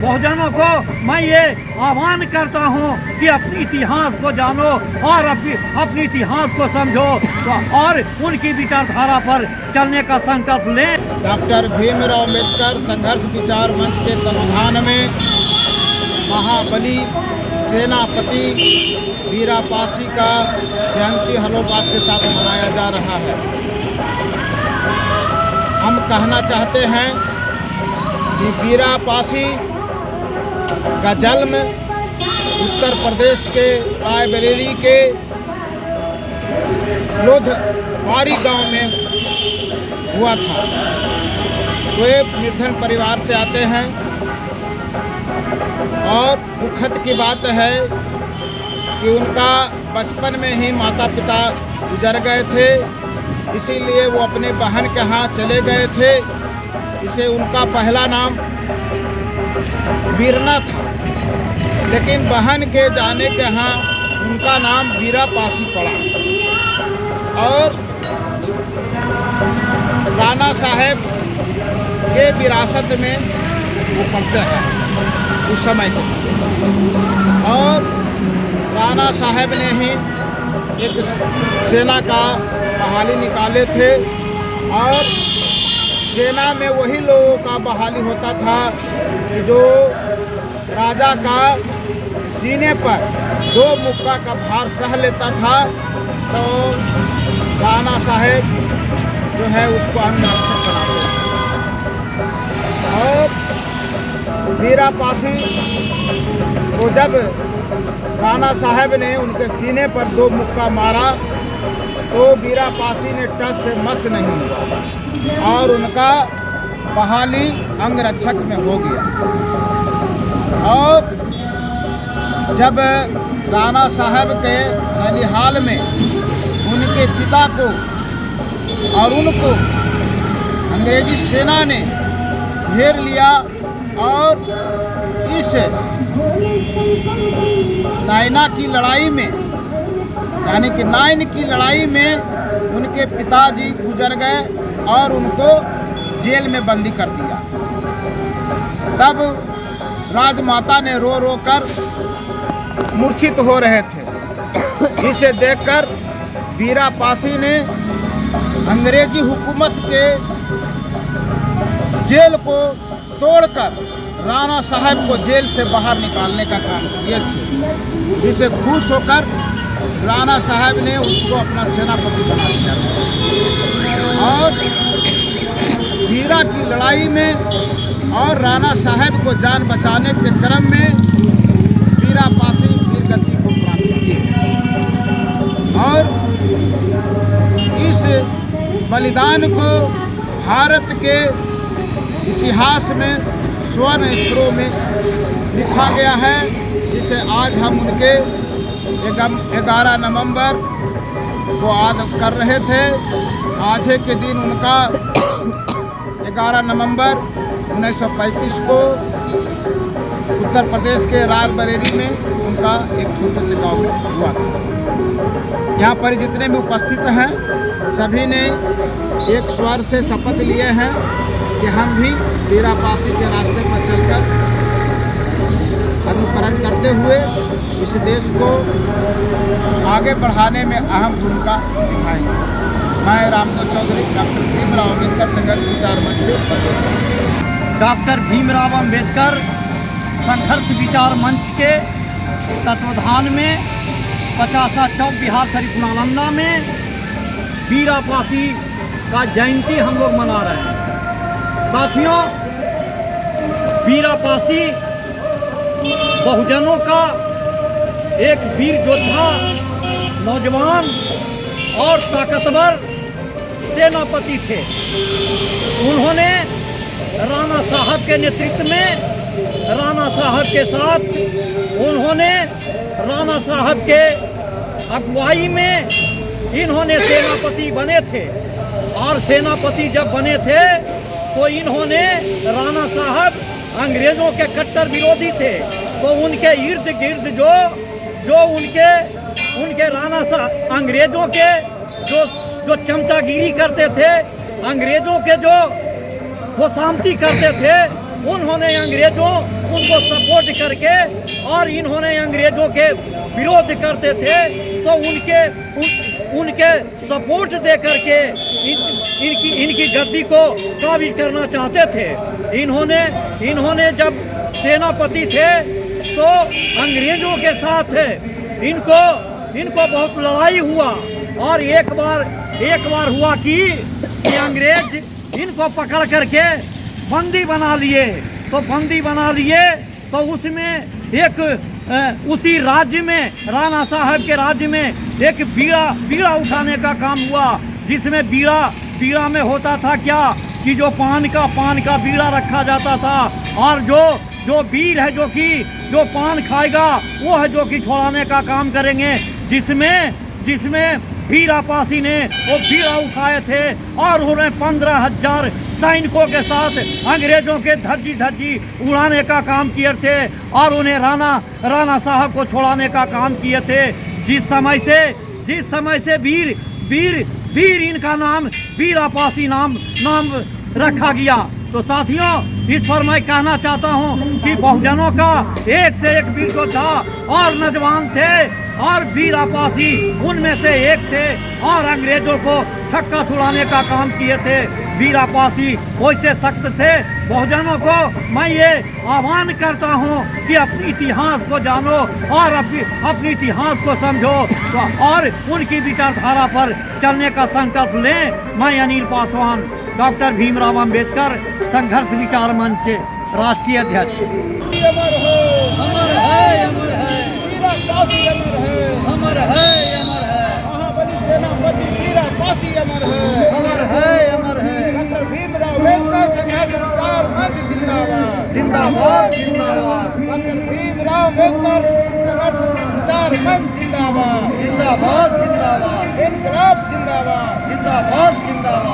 बहुजनों को मैं ये आह्वान करता हूँ कि अपने इतिहास को जानो और अपने इतिहास को समझो और उनकी विचारधारा पर चलने का संकल्प लें। डॉक्टर भीमराव अम्बेडकर संघर्ष विचार मंच के तत्वाधान में महाबली सेनापति वीरापासी का जयंती हर्षोल्लास के साथ मनाया जा रहा है। हम कहना चाहते हैं कि वीरापासी का जन्म उत्तर प्रदेश के रायबरेली के लोधवारी गांव में हुआ था। वे निर्धन परिवार से आते हैं और दुखद की बात है कि उनका बचपन में ही माता पिता गुजर गए थे, इसीलिए वो अपने बहन के यहाँ चले गए थे। इसे उनका पहला नाम वीरना था, लेकिन बहन के जाने के यहाँ उनका नाम वीरापासी पड़ा और राणा साहब के विरासत में वो पढ़ते हैं उस समय के। और राणा साहब ने ही एक सेना का बहाली निकाले थे और सेना में वही लोगों का बहाली होता था कि जो राजा का सीने पर 2 मुक्का का भार सह लेता था, तो राणा साहब जो है उसको अंगरक्षक बनाते थे। और वीरापासी को जब राणा साहब ने उनके सीने पर 2 मुक्का मारा तो वीरापासी ने टस से मस नहीं हुआ और उनका बहाली अंगरक्षक में हो गया। और जब राणा साहब के ननिहाल में उनके पिता को और उनको अंग्रेजी सेना ने घेर लिया और इस नायना की लड़ाई में यानी कि 9 की लड़ाई में उनके पिताजी गुजर गए और उनको जेल में बंदी कर दिया। तब राजमाता ने रो रो कर मूर्छित हो रहे थे। इसे देखकर वीरापासी ने अंग्रेजी हुकूमत के जेल को तोड़कर राणा साहब को जेल से बाहर निकालने का काम किए थे, जिसे खुश होकर राणा साहब ने उसको अपना सेनापति बना दिया और वीरा की लड़ाई में और राणा साहब को जान बचाने के क्रम में वीरापासी वीरगति को प्राप्त की और इस बलिदान को भारत के इतिहास में स्वर्ण अक्षरों में लिखा गया है, जिसे आज हम उनके 11 नवंबर को याद कर रहे थे। आज के दिन उनका 11 नवंबर 1935 को उत्तर प्रदेश के रायबरेली में उनका एक छोटे से गांव में हुआ था। यहाँ पर जितने भी उपस्थित हैं सभी ने एक स्वर से शपथ लिए हैं कि हम भी वीरापासी के रास्ते पर चलकर अनुकरण करते हुए इस देश को आगे बढ़ाने में अहम भूमिका निभाएंगे। मैं रामदेव चौधरी डॉक्टर भीमराव अम्बेडकर संघर्ष विचार मंच डॉक्टर भीमराव अम्बेडकर संघर्ष विचार मंच के तत्वाधान में 50 चौक बिहार शरीफ नालंदा में वीरापासी का जयंती हम लोग मना रहे हैं। साथियों, वीरापासी बहुजनों का एक वीर योद्धा, नौजवान और ताकतवर सेनापति थे। उन्होंने राणा साहब के नेतृत्व में, राणा साहब के साथ उन्होंने राणा साहब के अगुवाई में इन्होंने सेनापति बने थे और सेनापति जब बने थे तो इन्होंने राणा साहब अंग्रेज़ों के कट्टर विरोधी थे, तो उनके इर्द गिर्द जो उनके राणा साहब अंग्रेज़ों के जो चमचागिरी करते थे, अंग्रेज़ों के जो खुशामती करते थे, उन्होंने अंग्रेज़ों उनको सपोर्ट करके और इन्होंने अंग्रेजों के विरोध करते थे तो उनके सपोर्ट दे करके इनकी गद्दी को काबिज करना चाहते थे। इन्होंने जब सेनापति थे तो अंग्रेजों के साथ इनको बहुत लड़ाई हुआ और एक बार हुआ कि अंग्रेज इनको पकड़ करके बंदी बना लिए। तो उसमें उसी राज्य में राणा साहब के राज्य में एक बीड़ा उठाने का काम हुआ, जिसमें बीड़ा में होता था क्या कि जो पान का बीड़ा रखा जाता था और जो वीर है जो पान खाएगा वो है जो कि छुड़ाने का काम करेंगे, जिसमें वीरापासी ने वो बीड़ा उठाए थे और उन्हें 15,000 सैनिकों के साथ अंग्रेजों के धज्जी उड़ाने का काम किए थे और उन्हें राणा साहब को छुड़ाने का काम किए थे। जिस समय से वीर इनका नाम वीरापासी नाम रखा गया। तो साथियों, इस पर मैं कहना चाहता हूँ कि बहुजनों का एक से एक वीर योद्धा और नौजवान थे और वीरापासी उनमें से एक थे और अंग्रेजों को छक्का छुड़ाने का काम किए थे। वीरापासी वैसे सख्त थे। बहुजनों को मैं ये आह्वान करता हूँ कि अपने इतिहास को जानो और अपने इतिहास को समझो और उनकी विचारधारा पर चलने का संकल्प लें। मैं अनिल पासवान, डॉक्टर भीमराव अंबेडकर संघर्ष विचार मंच राष्ट्रीय अध्यक्ष। अमर है, अमर है, अमर है, वीरापासी अमर है, अमर है, अमर है, महाबली सेनापति वीरापासी अमर है, अमर है, अमर है। डॉक्टर भीमराव अम्बेडकर संघर्ष विचार मंच जिंदाबाद, जिंदाबाद, जिंदाबाद, डॉक्टर भीमराव अम्बेडकर संघर्ष विचार मंच जिंदाबाद, जिंदाबाद, जिंदाबाद, इनकलाब जिंदाबाद, जिंदाबाद, जिंदाबाद।